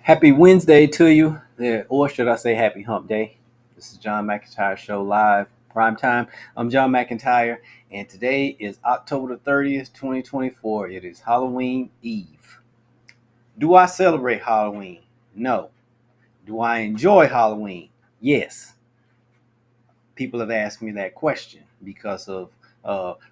Happy Wednesday to you, or should I say happy hump day? This is John McEntyre Show live, prime time. I'm John McEntyre, and today is October the 30th, 2024. It is Halloween Eve. Do I celebrate Halloween? No. Do I enjoy Halloween? Yes. People have asked me that question because of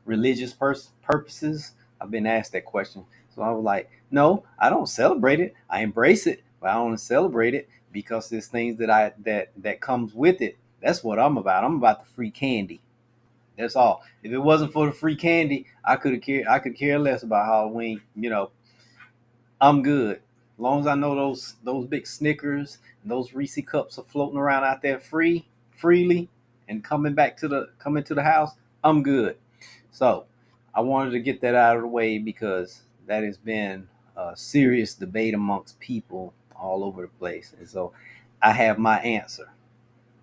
religious purposes. I've been asked that question. So I was like, no, I don't celebrate it. I embrace it, but I don't celebrate it because there's things that comes with it. That's what I'm about. I'm about the free candy. That's all. If it wasn't for the free candy, I could care less about Halloween. I'm good. As long as I know those big Snickers and those Reese cups are floating around out there freely and coming to the house, I'm good. So I wanted to get that out of the way because that has been a serious debate amongst people all over the place. And so I have my answer.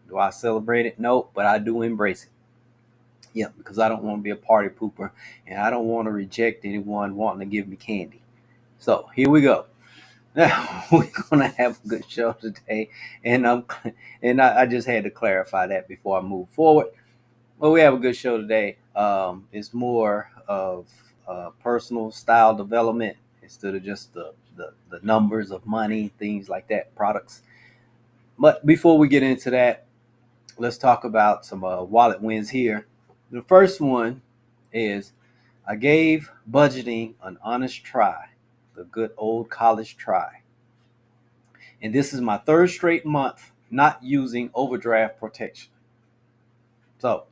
Do I celebrate it? No, but I do embrace it. Yeah, because I don't want to be a party pooper and I don't want to reject anyone wanting to give me candy. So here we go. Now we're gonna have a good show today, and I just had to clarify that before I move forward. Well, we have a good show today. It's more of personal style development instead of just the numbers of money, things like that, products. But before we get into that, let's talk about some wallet wins here. The first one is I gave budgeting an honest try, the good old college try. And this is my third straight month not using overdraft protection. So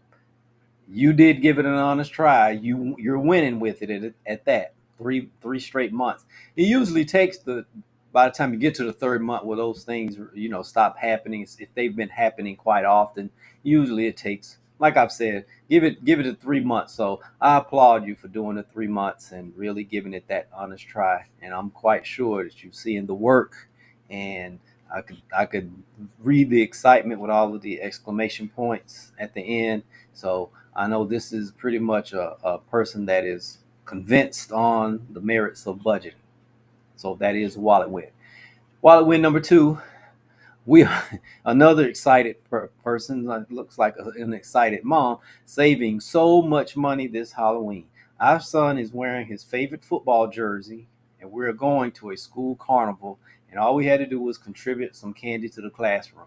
you did give it an honest try. You're winning with it at that three straight months. It usually takes the by the time you get to the third month where those things stop happening. If they've been happening quite often, usually it takes, like I've said, give it a 3 months. So I applaud you for doing the 3 months and really giving it that honest try. And I'm quite sure that you're seeing the work, and I could read the excitement with all of the exclamation points at the end. So I know this is pretty much a person that is convinced on the merits of budgeting. So that is wallet win. Wallet win number two. We another excited person, looks like an excited mom, saving so much money this Halloween. Our son is wearing his favorite football jersey, and we're going to a school carnival. And all we had to do was contribute some candy to the classroom.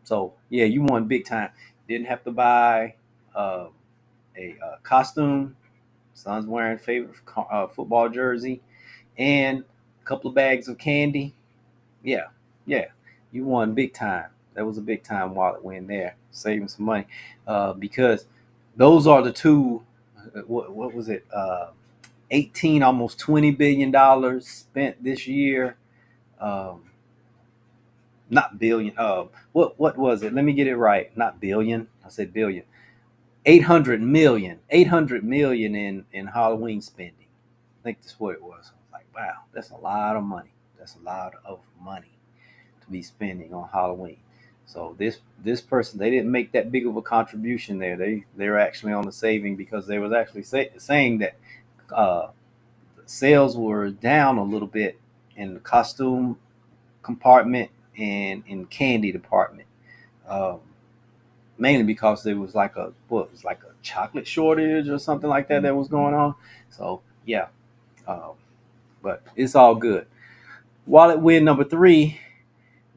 So yeah, you won big time. Didn't have to buy uh, a costume. Son's wearing favorite football jersey and a couple of bags of candy. Yeah, yeah, you won big time. That was a big time wallet win there, saving some money because those are the two. What was it? 18, almost $20 billion spent this year. Um, Not billion. What was it? Let me get it right. Not billion. I said billion. 800 million. 800 million in Halloween spending. I think that's what it was. I was like, wow, that's a lot of money. That's a lot of money to be spending on Halloween. So this person, they didn't make that big of a contribution there. They're actually on the saving because they was actually saying that uh, sales were down a little bit in the costume compartment and in candy department. Um, Mainly because there was like a chocolate shortage or something like that was going on. So yeah, um, but it's all good. Wallet win number three,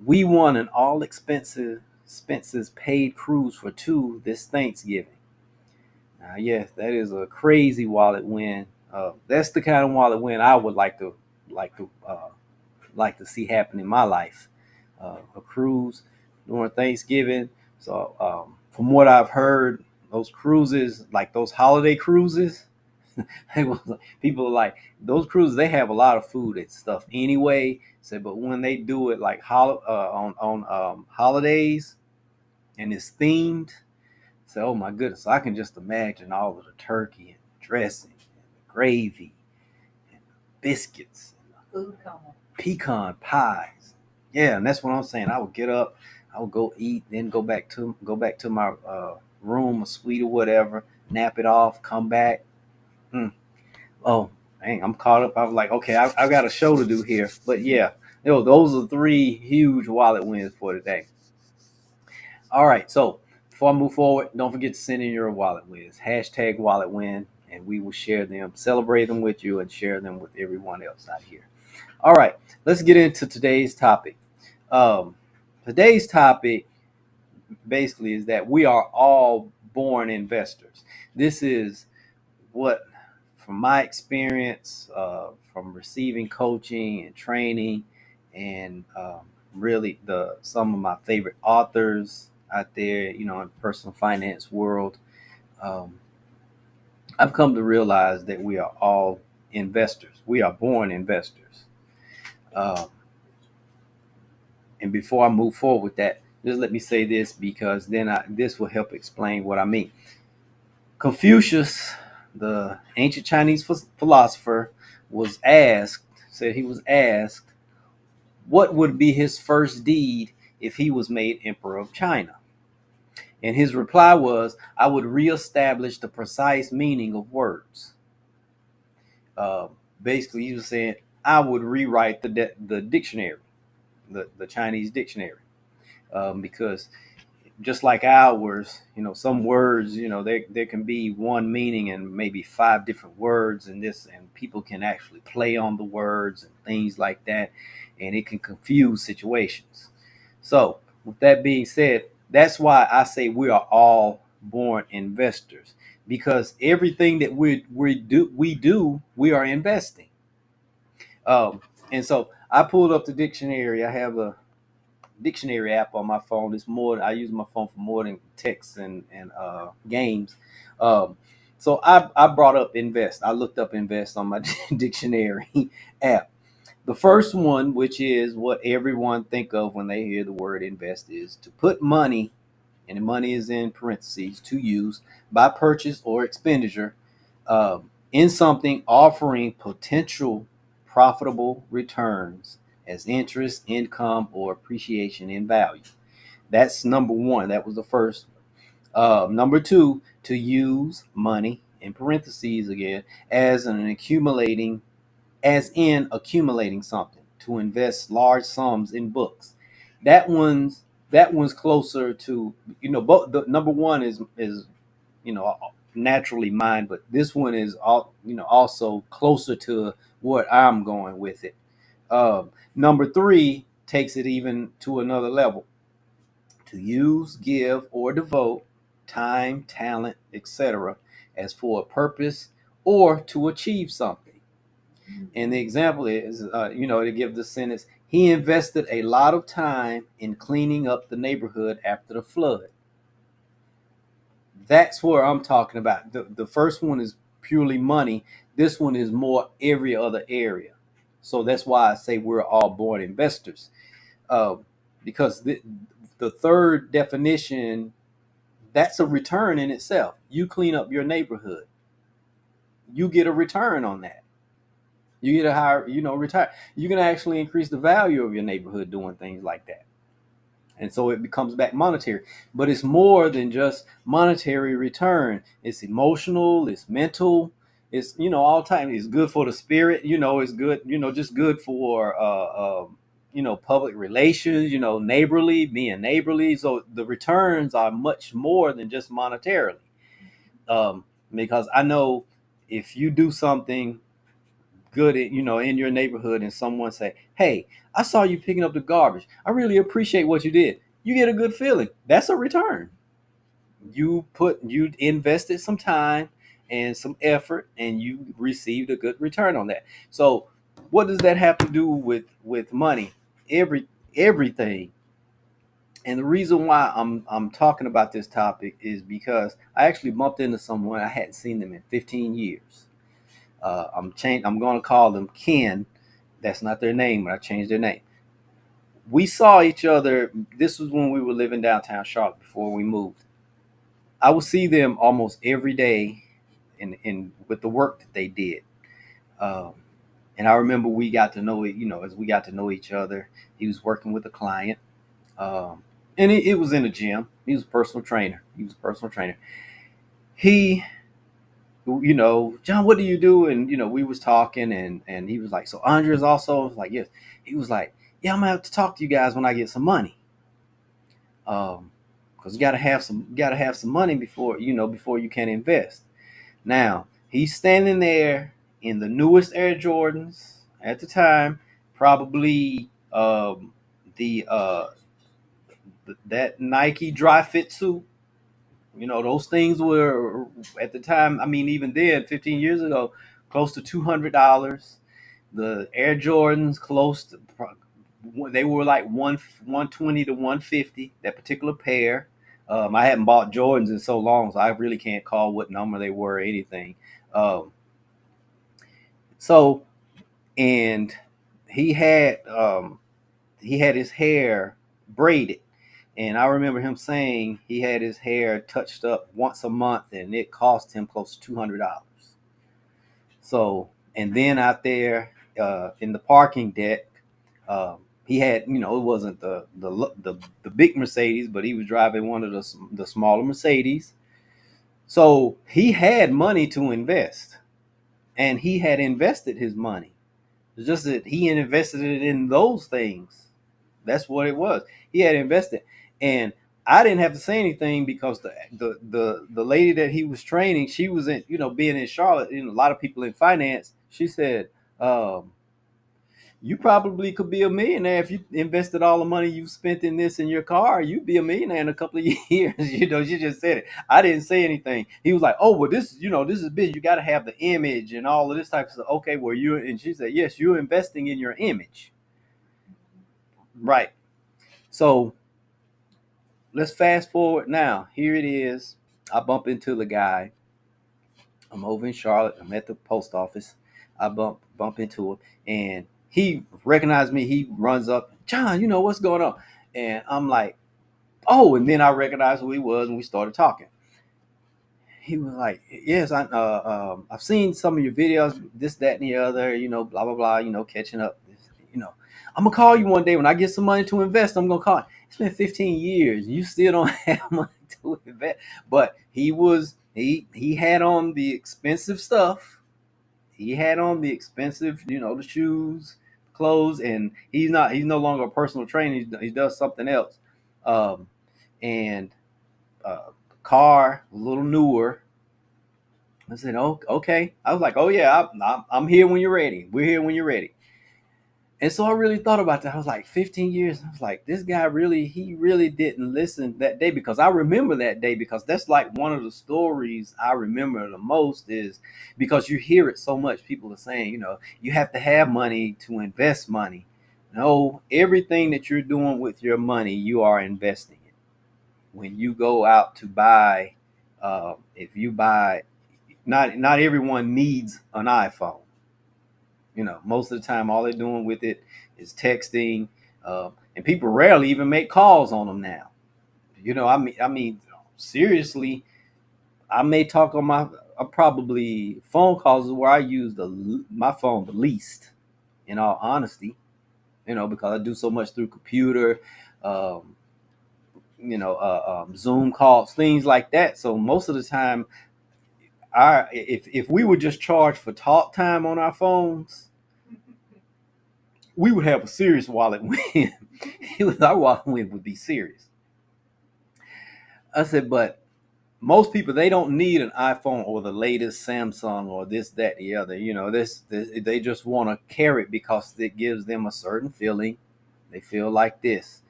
we won an all expenses paid cruise for two this Thanksgiving. Yes, that is a crazy wallet win. That's the kind of wallet win I would like to like to see happen in my life. A cruise during Thanksgiving. So from what I've heard, those cruises, like those holiday cruises, people are like those cruises. They have a lot of food and stuff anyway. So, but when they do it like on holidays and it's themed, so oh my goodness, I can just imagine all of the turkey and dressing and the gravy and the biscuits and the pecan pies. Yeah, and that's what I'm saying. I would get up, I would go eat, then go back to my room or suite or whatever, nap it off, come back. Mm. Oh, dang, I'm caught up. I was like, okay, I've got a show to do here. But yeah, Those are three huge wallet wins for today. All right, so before I move forward, don't forget to send in your wallet wins. Hashtag wallet win, and we will share them, celebrate them with you, and share them with everyone else out here. All right, let's get into today's topic. Um, today's topic basically is that we are all born investors. This is what, from my experience, from receiving coaching and training, and really some of my favorite authors out there, in the personal finance world, um, I've come to realize that we are all investors. We are born investors. Um, and before I move forward with that, just let me say this, because then this will help explain what I mean. Confucius, the ancient Chinese philosopher, said he was asked what would be his first deed if he was made emperor of China. And his reply was, I would reestablish the precise meaning of words. Uh, Basically, he was saying, I would rewrite the dictionary, the Chinese dictionary, because just like ours, some words, there can be one meaning and maybe five different words, and people can actually play on the words and things like that, and it can confuse situations. So, with that being said, that's why I say we are all born investors, because everything that we are investing. And so I pulled up the dictionary. I have a dictionary app on my phone. I use my phone for more than texts and games. Um, so I brought up invest. I looked up invest on my dictionary app. The first one, which is what everyone think of when they hear the word invest, is to put money, and the money is in parentheses, to use by purchase or expenditure in something offering potential profitable returns as interest, income, or appreciation in value. That's number one. That was the first. Number two, to use money in parentheses again as in accumulating something, to invest large sums in books. That one's closer to, both. The number one is naturally mine, but this one is also closer to what I'm going with it. Number three takes it even to another level: to use, give, or devote time, talent, etc., as for a purpose or to achieve something. And the example is, to give the sentence, he invested a lot of time in cleaning up the neighborhood after the flood. That's where I'm talking about. The first one is purely money. This one is more every other area. So that's why I say we're all born investors. Uh, because the third definition, that's a return in itself. You clean up your neighborhood, you get a return on that. You get a higher, retire. You can actually increase the value of your neighborhood doing things like that. And so it becomes back monetary. But it's more than just monetary return. It's emotional, it's mental, it's, all time. It's good for the spirit, it's good, just good for public relations, being neighborly. So the returns are much more than just monetarily. Because I know if you do something good, in your neighborhood, and someone say, hey, I saw you picking up the garbage, I really appreciate what you did, you get a good feeling. That's a return. You invested some time and some effort, and you received a good return on that. So what does that have to do with money? Everything. And the reason why I'm talking about this topic is because I actually bumped into someone I hadn't seen them in 15 years. I'm going to call them Ken. That's not their name, but I changed their name. We saw each other. This was when we were living downtown Charlotte before we moved. I would see them almost every day, in with the work that they did. Um, and I remember we got to know it. As we got to know each other, he was working with a client, um, and it was in a gym. He was a personal trainer. He John, what do you do? And we was talking, and he was like, so Andre's also. I was like, yes. He was like, yeah, I'm gonna have to talk to you guys when I get some money. Because you gotta have some money before before you can invest. Now he's standing there in the newest Air Jordans at the time, probably the that Nike dry fit suit. Those things were at the time. I mean, even then, 15 years ago, close to $200. The Air Jordans close to they were like 120 to 150. That particular pair. I hadn't bought Jordans in so long, so I really can't call what number they were or anything. Um, so and he had his hair braided. And I remember him saying he had his hair touched up once a month, and it cost him close to $200. So, and then out there in the parking deck, he had, it wasn't the big Mercedes, but he was driving one of the smaller Mercedes. So he had money to invest, and he had invested his money. It's just that he had invested it in those things. That's what it was. He had invested, and I didn't have to say anything because the lady that he was training, she was in, being in Charlotte, a lot of people in finance. She said, "You probably could be a millionaire if you invested all the money you spent in this in your car. You'd be a millionaire in a couple of years." She just said it. I didn't say anything. He was like, "Oh, well, this is big. You got to have the image and all of this type of stuff." Okay, well, and she said, "Yes, you're investing in your image." Right. So let's fast forward now. Here it is. I bump into the guy. I'm over in Charlotte. I'm at the post office. I bump into him, and he recognized me. He runs up, "John, what's going on?" And I'm like, "Oh!" And then I recognized who he was, and we started talking. He was like, "Yes, I've seen some of your videos, this, that, and the other. Blah blah blah. Catching up. You know, I'm gonna call you one day when I get some money to invest. I'm gonna call." It's been 15 years. You still don't have money to invest. But he had on the expensive stuff. He had on the expensive, the shoes, clothes, and he's no longer a personal trainer. He does something else. Um, and car a little newer. I said, "Oh, okay." I was like, "Oh yeah, I'm here when you're ready. We're here when you're ready." And so I really thought about that. I was like, 15 years. I was like, this guy he really didn't listen that day, because I remember that day, because that's like one of the stories I remember the most, is because you hear it so much. People are saying, you have to have money to invest money. No, everything that you're doing with your money, you are investing it. When you go out to buy, if you buy, not everyone needs an iPhone. Most of the time, all they're doing with it is texting, and people rarely even make calls on them now. I mean, seriously, I may talk on my probably phone calls is where I use my phone the least. In all honesty, because I do so much through computer, um, Zoom calls, things like that. So most of the time, if we would just charge for talk time on our phones, we would have a serious wallet win. Our wallet win would be serious. I said, but most people, they don't need an iPhone or the latest Samsung or this, that, the other. This they just want to carry it because it gives them a certain feeling. They feel like this.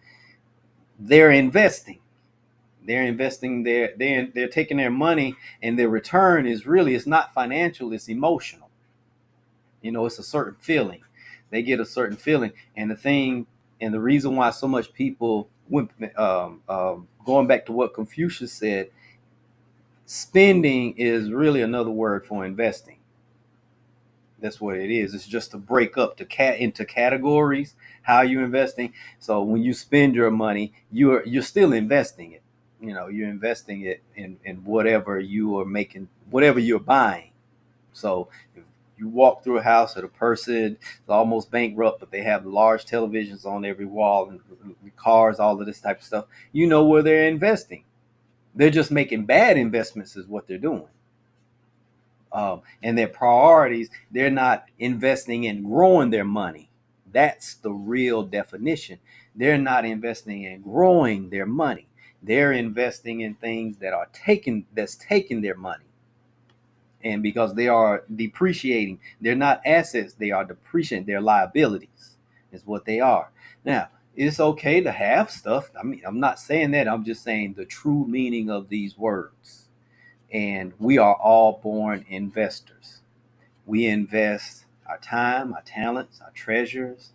They're investing. They're investing. They're taking their money, and their return is really, it's not financial. It's emotional. It's a certain feeling. They get a certain feeling, and the reason why so much people went, going back to what Confucius said, spending is really another word for investing. That's what it is. It's just to break up into categories how you're investing. So when you spend your money, you're still investing it. You're investing it in whatever you are making, whatever you're buying. So if you walk through a house at a person is almost bankrupt, but they have large televisions on every wall and cars, all of this type of stuff, where they're investing. They're just making bad investments is what they're doing. And their priorities, they're not investing in growing their money. That's the real definition. They're not investing in growing their money. They're investing in things that's taking their money. And because they are depreciating, they're not assets, they are depreciating, they're liabilities, is what they are. Now, it's okay to have stuff. I mean, I'm not saying that. I'm just saying the true meaning of these words. And we are all born investors. We invest our time, our talents, our treasures,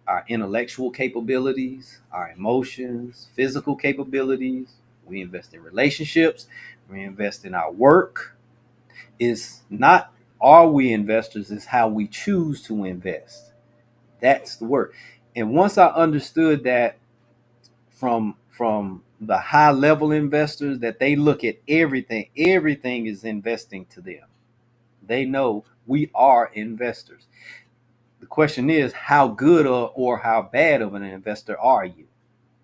our intellectual capabilities, our emotions, physical capabilities. We invest in relationships. We invest in our work. Is not are we investors, is how we choose to invest. That's the word. And once I understood that from the high level investors, that they look at everything is investing to them. They know we are investors. The question is, how good or how bad of an investor are you?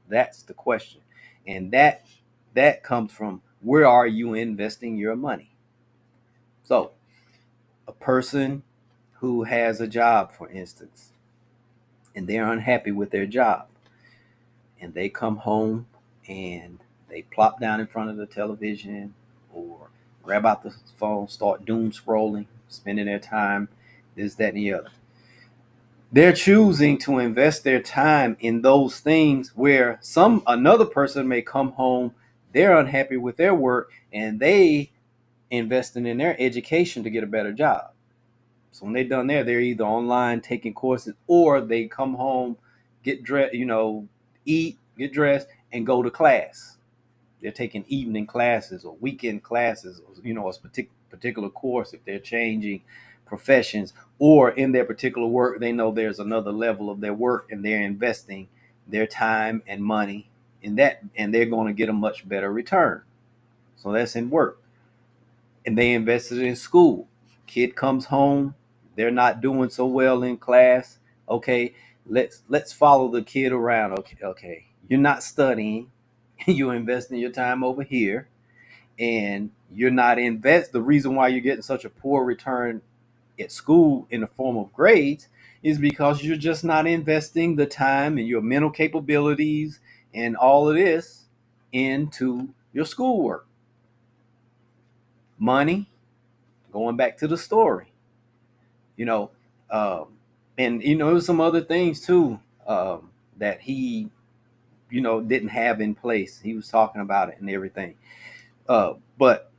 That's the question. And that comes from, where are you investing your money? So a person who has a job, for instance, and they're unhappy with their job, and they come home and they plop down in front of the television or grab out the phone, start doom scrolling, spending their time, this, that, and the other. They're choosing to invest their time in those things where another person may come home, they're unhappy with their work, and they investing in their education to get a better job. So when they're done there, they're either online taking courses, or they come home, get dressed, eat, get dressed, and go to class. They're taking evening classes or weekend classes, or a particular course if they're changing professions, or in their particular work, they know there's another level of their work, and they're investing their time and money in that, and they're going to get a much better return. So that's in work. And they invested in school. Kid comes home, they're not doing so well in class. Okay, let's follow the kid around. Okay, you're not studying, you're investing your time over here, and you're not the reason why you're getting such a poor return at school in the form of grades is because you're just not investing the time and your mental capabilities and all of this into your schoolwork. Money, going back to the story, you know, um, and there was some other things too, that he, didn't have in place. He was talking about it and everything. But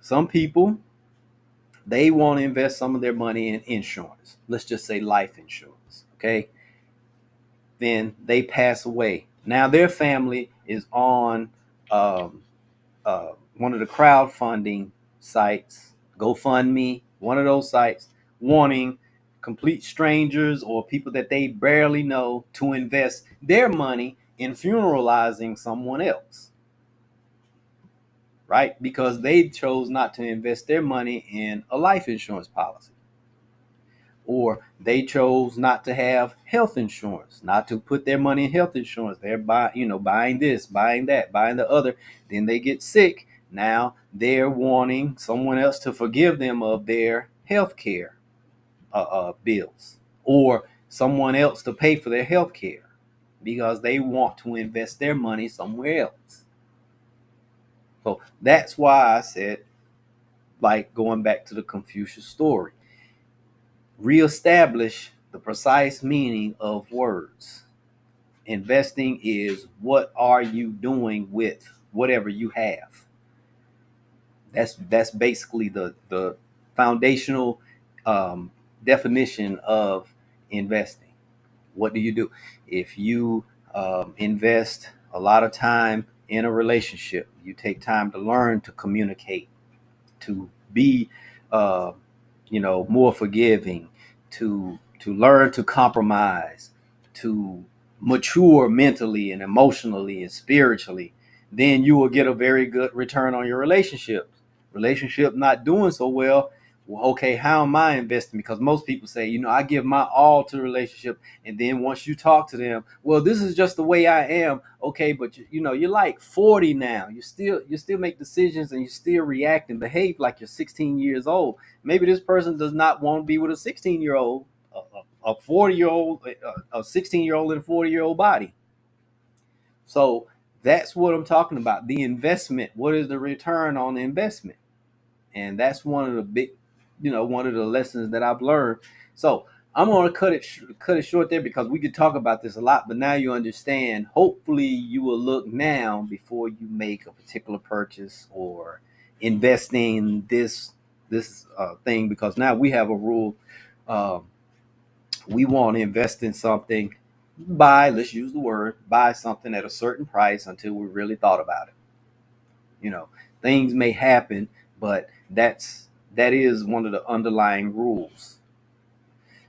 some people, they want to invest some of their money in insurance. Let's just say life insurance. Okay. Then they pass away. Now their family is on um, one of the crowdfunding sites, GoFundMe, one of those sites, wanting complete strangers or people that they barely know to invest their money in funeralizing someone else, right? Because they chose not to invest their money in a life insurance policy. Or they chose not to have health insurance, not to put their money in health insurance. They're buying this, buying that, buying the other. Then they get sick. Now they're wanting someone else to forgive them of their health care bills, or someone else to pay for their health care, because they want to invest their money somewhere else. So that's why I said, like going back to the Confucius story, reestablish the precise meaning of words. Investing is, what are you doing with whatever you have? That's basically the foundational definition of investing. What do you do? If you invest a lot of time in a relationship, you take time to learn to communicate, to be more forgiving, to learn to compromise, to mature mentally and emotionally and spiritually, then you will get a very good return on your relationship not doing so well. Well, okay, how am I investing? Because most people say, I give my all to the relationship, and then once you talk to them, well, this is just the way I am. Okay, but you're like 40 now. You still make decisions, and you still react and behave like you're 16 years old. Maybe this person does not want to be with a 16-year-old a 40-year-old, a 16-year-old in a 40-year-old body. So that's what I'm talking about. The investment. What is the return on the investment? And that's one of the big, one of the lessons that I've learned. So I'm going to cut it short there because we could talk about this a lot. But now you understand. Hopefully, you will look now before you make a particular purchase or invest in this thing, because now we have a rule. Um, we want to invest in something. Let's use the word, buy something at a certain price until we really thought about it. You know, things may happen, but that is one of the underlying rules.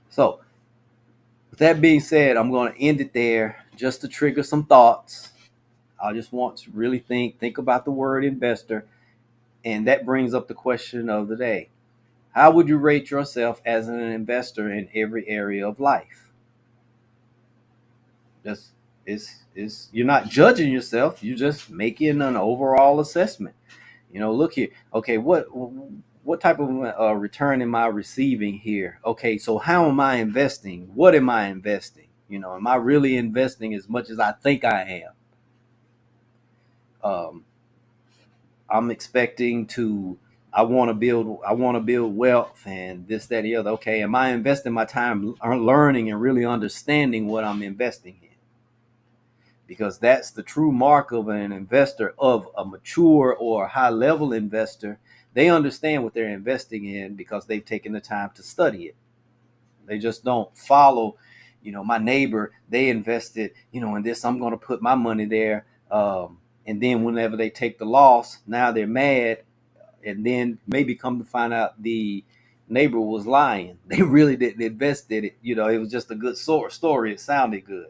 So, with that being said, I'm going to end it there just to trigger some thoughts. I just want to really think about the word investor, and that brings up the question of the day. How would you rate yourself as an investor in every area of life? Just it's you're not judging yourself, you're just making an overall assessment. Look here. Okay, what type of return am I receiving here? Okay, so how am I investing? What am I investing? Am I really investing as much as I think I am? I'm expecting to. I want to build wealth and this, that, the other. Okay, am I investing my time learning and really understanding what I'm investing in? Because that's the true mark of an investor, of a mature or high level investor. They understand what they're investing in because they've taken the time to study it. They just don't follow, my neighbor, they invested, in this, I'm going to put my money there. And then whenever they take the loss, now they're mad. And then maybe come to find out the neighbor was lying. They really didn't invest in it. It was just a good story. It sounded good.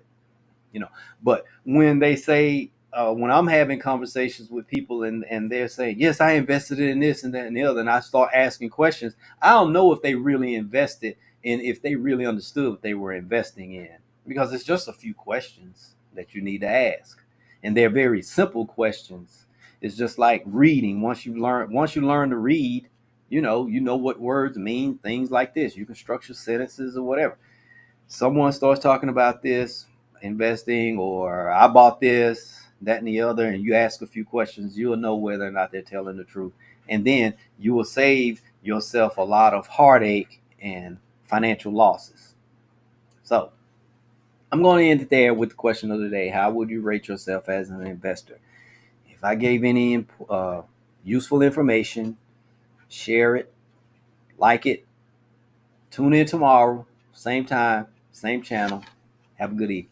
But when they say, when I'm having conversations with people and they're saying, yes, I invested in this and that and the other, and I start asking questions, I don't know if they really invested and if they really understood what they were investing in, because it's just a few questions that you need to ask, and they're very simple questions. It's just like reading. Once you learn to read, you know what words mean, things like this. You can structure sentences or whatever. Someone starts talking about this investing, or I bought this, that, and the other, and you ask a few questions, you'll know whether or not they're telling the truth. And then you will save yourself a lot of heartache and financial losses. So I'm going to end it there with the question of the day. How would you rate yourself as an investor? If I gave any useful information, share it, like it, tune in tomorrow, same time, same channel. Have a good evening.